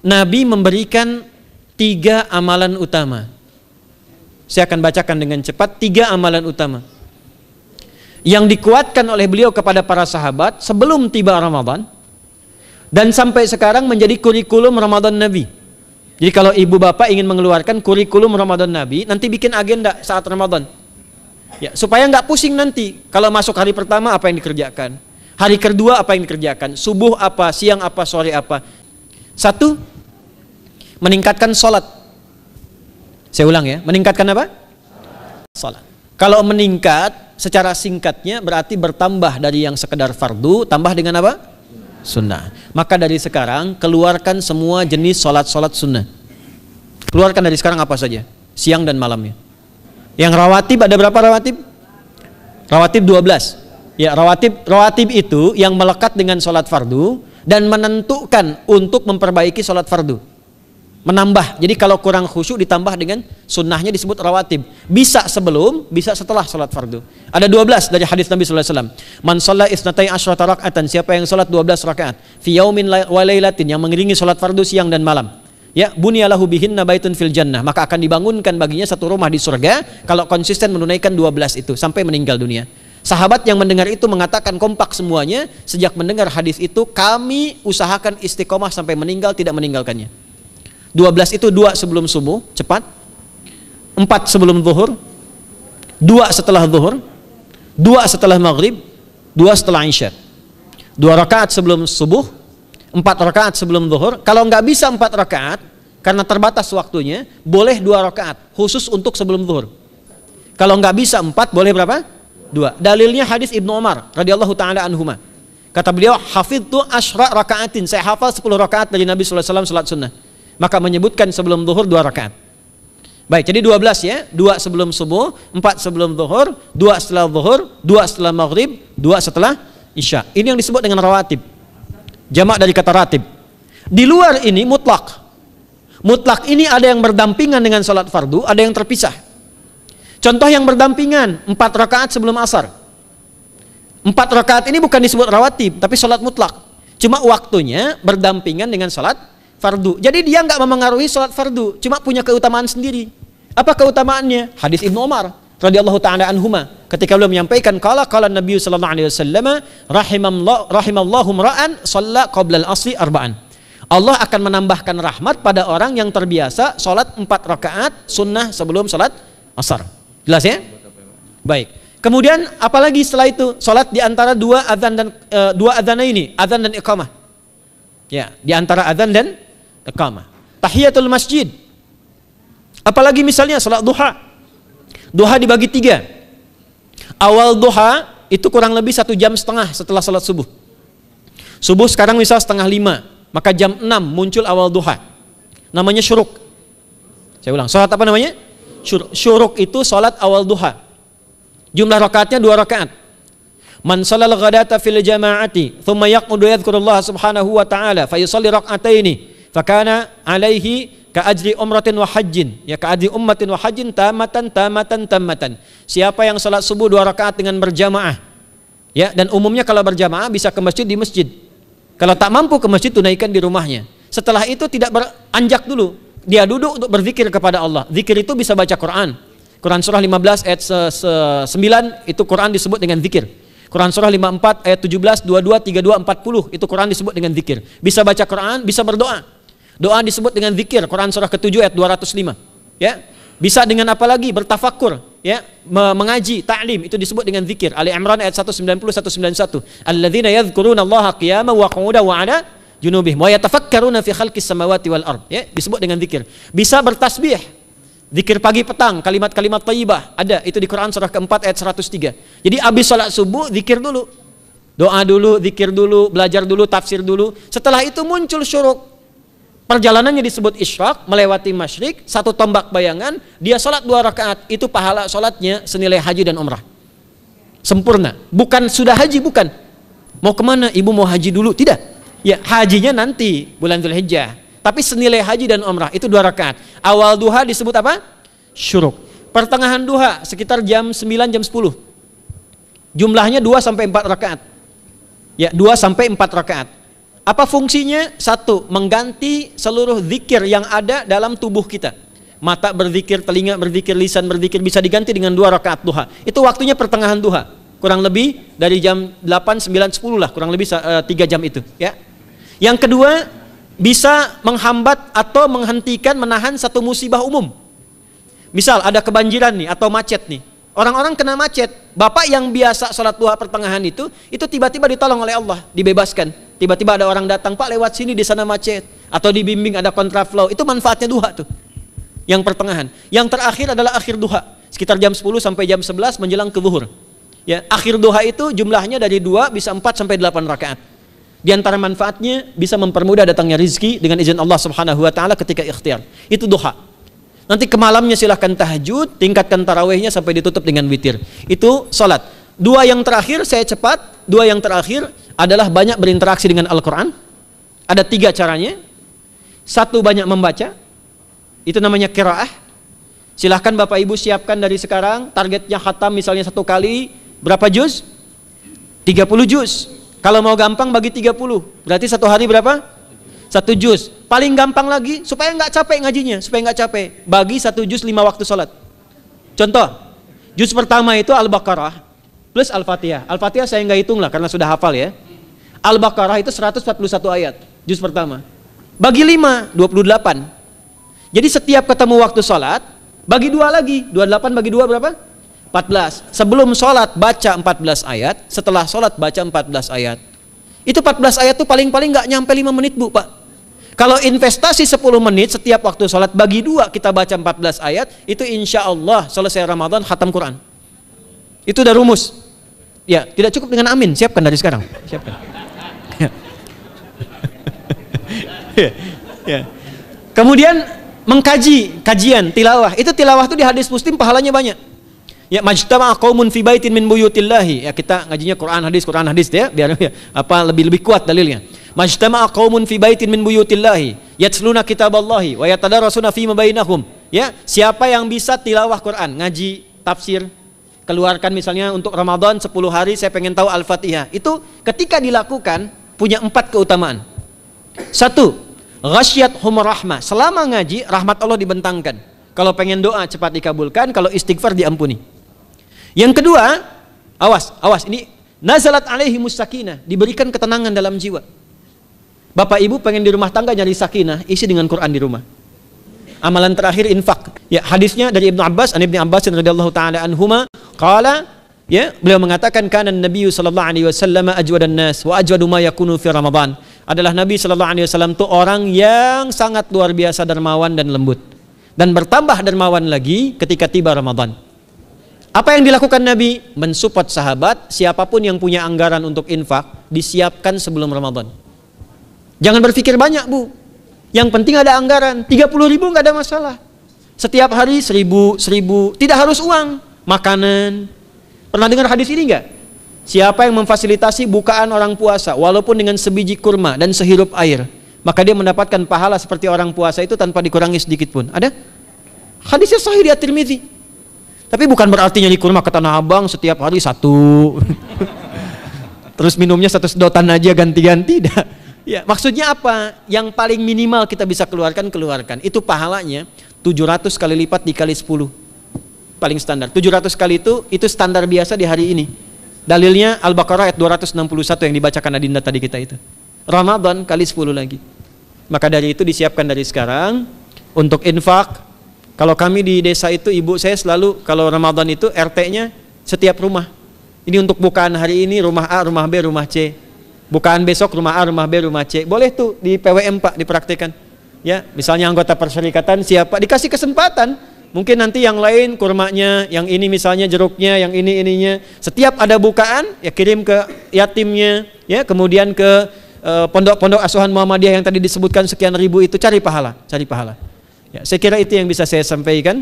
Nabi memberikan 3 amalan utama. Saya akan bacakan dengan cepat 3 amalan utama yang dikuatkan oleh beliau kepada para sahabat sebelum tiba Ramadan dan sampai sekarang menjadi kurikulum Ramadan Nabi. Jadi kalau ibu bapak ingin mengeluarkan kurikulum Ramadan Nabi, nanti bikin agenda saat Ramadan. Ya, supaya nggak pusing nanti. Kalau masuk hari pertama apa yang dikerjakan, hari kedua apa yang dikerjakan, subuh apa, siang apa, sore apa. 1, meningkatkan sholat. Saya ulang ya, meningkatkan apa? Sholat. Kalau meningkat secara singkatnya berarti bertambah dari yang sekedar fardu, tambah dengan apa? Sunnah. Maka dari sekarang keluarkan semua jenis sholat-sholat sunnah. Keluarkan dari sekarang apa saja, siang dan malamnya. Yang rawatib ada berapa rawatib? Rawatib 12. Ya, rawatib itu yang melekat dengan sholat fardu dan menentukan untuk memperbaiki sholat fardu. Menambah. Jadi kalau kurang khusyuk ditambah dengan sunnahnya disebut rawatib. Bisa sebelum, bisa setelah sholat fardu. Ada 12 dari hadis Nabi sallallahu alaihi wasallam. Man shalla isnatai asyrata raka'atan, siapa yang sholat 12 rakaat fi yaumin wa lailatin, yang mengiringi sholat fardu siang dan malam. Ya, bunyalahu bihinna baitun fil jannah, maka akan dibangunkan baginya satu rumah di surga kalau konsisten menunaikan 12 itu sampai meninggal dunia. Sahabat yang mendengar itu mengatakan kompak semuanya, sejak mendengar hadis itu kami usahakan istiqomah sampai meninggal tidak meninggalkannya. 12 itu 2 sebelum subuh, cepat. 4 sebelum zuhur, 2 setelah zuhur, 2 setelah maghrib, 2 setelah isya. 2 rakaat sebelum subuh, 4 rakaat sebelum zuhur. Kalau nggak bisa 4 rakaat karena terbatas waktunya, boleh 2 rakaat khusus untuk sebelum zuhur. Kalau nggak bisa 4, boleh berapa? 2. Dalilnya hadis Ibnu Umar radhiyallahu taala anhuma. Kata beliau, hafidtu asyra rakaatin, saya hafal 10 rakaat dari Nabi sallallahu alaihi wasallam salat sunnah. Maka menyebutkan sebelum zuhur 2 rakaat. Baik, jadi 12 ya, 2 sebelum subuh, 4 sebelum zuhur, 2 setelah zuhur, 2 setelah maghrib, 2 setelah isya. Ini yang disebut dengan rawatib. Jamak dari kata ratib. Di luar ini mutlak. Mutlak ini ada yang berdampingan dengan salat fardu, ada yang terpisah. Contoh yang berdampingan, 4 rakaat sebelum asar. 4 rakaat ini bukan disebut rawatib, tapi salat mutlak. Cuma waktunya berdampingan dengan salat fardu. Jadi dia nggak memengaruhi salat fardu, cuma punya keutamaan sendiri. Apa keutamaannya? Hadis Ibnu Umar radhiyallahu taala anhuma, ketika beliau menyampaikan qala Nabi sallallahu alaihi wasallam rahimallahu ra'an shalla qabla al-asri arba'an. Allah akan menambahkan rahmat pada orang yang terbiasa salat 4 rakaat sunnah sebelum salat asar. Jelas ya? Baik. Kemudian apalagi setelah itu? Salat di antara 2 adzan dan 2 adzan ini, adzan dan iqamah. Ya, di antara adzan dan iqamah. Tahiyatul masjid. Apalagi misalnya salat duha. Duha dibagi 3. Awal duha itu kurang lebih 1,5 jam setelah salat subuh. Subuh sekarang misal 4:30, maka jam 6 muncul awal duha. Namanya syuruk. Saya ulang, salat apa namanya? Syuruk itu salat awal duha. Jumlah rakaatnya 2 rakaat. Man shalal ghadata fil jama'ati thumma yaqudu yadhkurullah subhanahu wa ta'ala fa yusalli rak'ataini fakana alaihi ka ajri umratin wa hajjin, ya ka ajri ummatin wa hajjin tamatan. Siapa yang salat subuh 2 rakaat dengan berjamaah, ya, dan umumnya kalau berjamaah bisa ke masjid di masjid. Kalau tak mampu ke masjid, tunaikan di rumahnya. Setelah itu tidak beranjak dulu, dia duduk untuk berzikir kepada Allah. Zikir itu bisa baca Quran. Quran surah 15 ayat 9 itu Quran disebut dengan zikir. Quran surah 54 ayat 17, 22, 32, 40 itu Quran disebut dengan zikir. Bisa baca Quran, bisa berdoa. Doa disebut dengan zikir. Quran surah ke-7 ayat 205. Ya. Bisa dengan apa lagi? Bertafakur, ya, mengaji, ta'lim, itu disebut dengan zikir. Ali Imran ayat 190 191. Alladzina yadhkurunallaha qiyaman wa qu'udan wa 'ala junubihim wa yatafakkaruna fi khalqis samawati wal ard. Ya, disebut dengan zikir. Bisa bertasbih. Zikir pagi petang, kalimat-kalimat thayyibah, ada itu di Quran surah ke-4 ayat 103. Jadi habis salat subuh zikir dulu. Doa dulu, zikir dulu, belajar dulu, tafsir dulu. Setelah itu muncul syuruk. Perjalanannya disebut isyraq, melewati masyrik, 1 tombak bayangan, dia salat 2 rakaat, itu pahala salatnya senilai haji dan umrah. Sempurna. Bukan sudah haji, bukan. Mau kemana? Ibu mau haji dulu? Tidak. Ya, hajinya nanti bulan Dzulhijjah. Tapi senilai haji dan umrah itu 2 rakaat. Awal duha disebut apa? Syuruk. Pertengahan duha sekitar jam 9 jam 10. Jumlahnya 2 sampai 4 rakaat. Ya, 2 sampai 4 rakaat. Apa fungsinya? Satu, mengganti seluruh zikir yang ada dalam tubuh kita. Mata berzikir, telinga berzikir, lisan berzikir, bisa diganti dengan 2 rakaat duha. Itu waktunya pertengahan duha. Kurang lebih dari jam 8, 9, 10 lah, kurang lebih 3 jam itu, ya. Yang kedua, bisa menghambat atau menghentikan, menahan satu musibah umum. Misal ada kebanjiran nih atau macet nih. Orang-orang kena macet. Bapak yang biasa sholat duha pertengahan itu tiba-tiba ditolong oleh Allah, dibebaskan. Tiba-tiba ada orang datang, Pak lewat sini di sana macet. Atau dibimbing ada kontraflow. Itu manfaatnya duha tuh. Yang pertengahan. Yang terakhir adalah akhir duha. Sekitar jam 10 sampai jam 11 menjelang ke zuhur. Ya, akhir duha itu jumlahnya dari 2 bisa 4 sampai 8 rakaat. Di antara manfaatnya bisa mempermudah datangnya rizki dengan izin Allah Subhanahu wa taala ketika ikhtiar. Itu duha. Nanti ke malamnya silahkan tahajud, tingkatkan tarawihnya sampai ditutup dengan witir. Itu salat. 2 yang terakhir saya cepat, 2 yang terakhir adalah banyak berinteraksi dengan Al-Qur'an. Ada 3 caranya. 1, banyak membaca. Itu namanya qiraah. Silahkan Bapak Ibu siapkan dari sekarang, targetnya khatam misalnya 1 kali, berapa juz? 30 juz. Kalau mau gampang bagi 30, berarti 1 hari berapa? 1 juz. Paling gampang lagi, supaya nggak capek ngajinya, supaya nggak capek, bagi 1 juz 5 waktu sholat. Contoh, juz pertama itu Al-Baqarah plus Al-Fatihah. Al-Fatihah saya nggak hitung lah karena sudah hafal ya. Al-Baqarah itu 141 ayat, juz pertama. Bagi 5, 28. Jadi setiap ketemu waktu sholat, bagi 2 lagi, 28 bagi 2 berapa? 14. Sebelum sholat baca 14 ayat, setelah sholat baca 14 ayat. Itu 14 ayat tuh paling-paling nggak nyampe 5 menit Bu, Pak. Kalau investasi 10 menit setiap waktu sholat, bagi 2 kita baca 14 ayat, itu insya Allah selesai Ramadan khatam Quran. Itu udah rumus. Ya, tidak cukup dengan amin, siapkan dari sekarang. Siapkan. Ya. Kemudian mengkaji, kajian, tilawah. Itu tilawah itu di hadis Muslim pahalanya banyak. Ya, majtama'a qaumun fi baitin min buyutillahi. Ya, kita ngajinya Quran hadis ya, biar ya, lebih kuat dalilnya. Majtama'a qaumun fi baitin min buyutillahi yatluna kitaballahi wa yatadarasuna fima bainahum. Ya, siapa yang bisa tilawah Quran, ngaji, tafsir, keluarkan misalnya untuk Ramadan 10 hari saya pengen tahu Al-Fatihah. Itu ketika dilakukan punya 4 keutamaan. 1, ghasyiyatuhum rahmah. Selama ngaji rahmat Allah dibentangkan. Kalau pengen doa cepat dikabulkan, kalau istighfar diampuni. Yang kedua, awas ini nazalat alaihimus sakinah, diberikan ketenangan dalam jiwa. Bapak Ibu pengen di rumah tangga nyari sakinah, isi dengan Quran di rumah. Amalan terakhir infak. Ya, hadisnya dari Ibnu Abbas, Ibnu Abbas radhiyallahu taala anhuma, qala, ya, beliau mengatakan kana Nabi sallallahu alaihi wasallam ajwadan nas wa ajwadu ma yakunu fi Ramadan. Adalah Nabi sallallahu alaihi wasallam itu orang yang sangat luar biasa dermawan dan lembut. Dan bertambah dermawan lagi ketika tiba Ramadan. Apa yang dilakukan Nabi? Mensupport sahabat, siapapun yang punya anggaran untuk infak, disiapkan sebelum Ramadan. Jangan berpikir banyak Bu. Yang penting ada anggaran, 30.000 nggak ada masalah. Setiap hari 1.000, tidak harus uang, makanan. Pernah dengar hadis ini nggak? Siapa yang memfasilitasi bukaan orang puasa, walaupun dengan sebiji kurma dan sehirup air, maka dia mendapatkan pahala seperti orang puasa itu tanpa dikurangi sedikit pun. Ada? Hadisnya sahih di At-Tirmidzi. Tapi bukan berarti nyanyi kurma ke Tanah Abang setiap hari 1. Terus minumnya 1 sedotan aja ganti-ganti. Ya, maksudnya apa? Yang paling minimal kita bisa keluarkan. Itu pahalanya 700 kali lipat dikali 10. Paling standar. 700 kali itu standar biasa di hari ini. Dalilnya Al-Baqarah ayat 261 yang dibacakan Adinda tadi kita itu. Ramadan kali 10 lagi. Maka dari itu disiapkan dari sekarang untuk infak. Kalau kami di desa itu, ibu saya selalu kalau Ramadan itu RT-nya setiap rumah. Ini untuk bukaan hari ini rumah A, rumah B, rumah C. Bukaan besok rumah A, rumah B, rumah C. Boleh tuh di PWM Pak dipraktikkan. Ya, misalnya anggota perserikatan siapa dikasih kesempatan. Mungkin nanti yang lain kurmanya, yang ini misalnya jeruknya, yang ini ininya. Setiap ada bukaan ya kirim ke yatimnya, ya kemudian ke pondok-pondok asuhan Muhammadiyah yang tadi disebutkan sekian ribu itu, cari pahala. Ya, saya kira itu yang bisa saya sampaikan.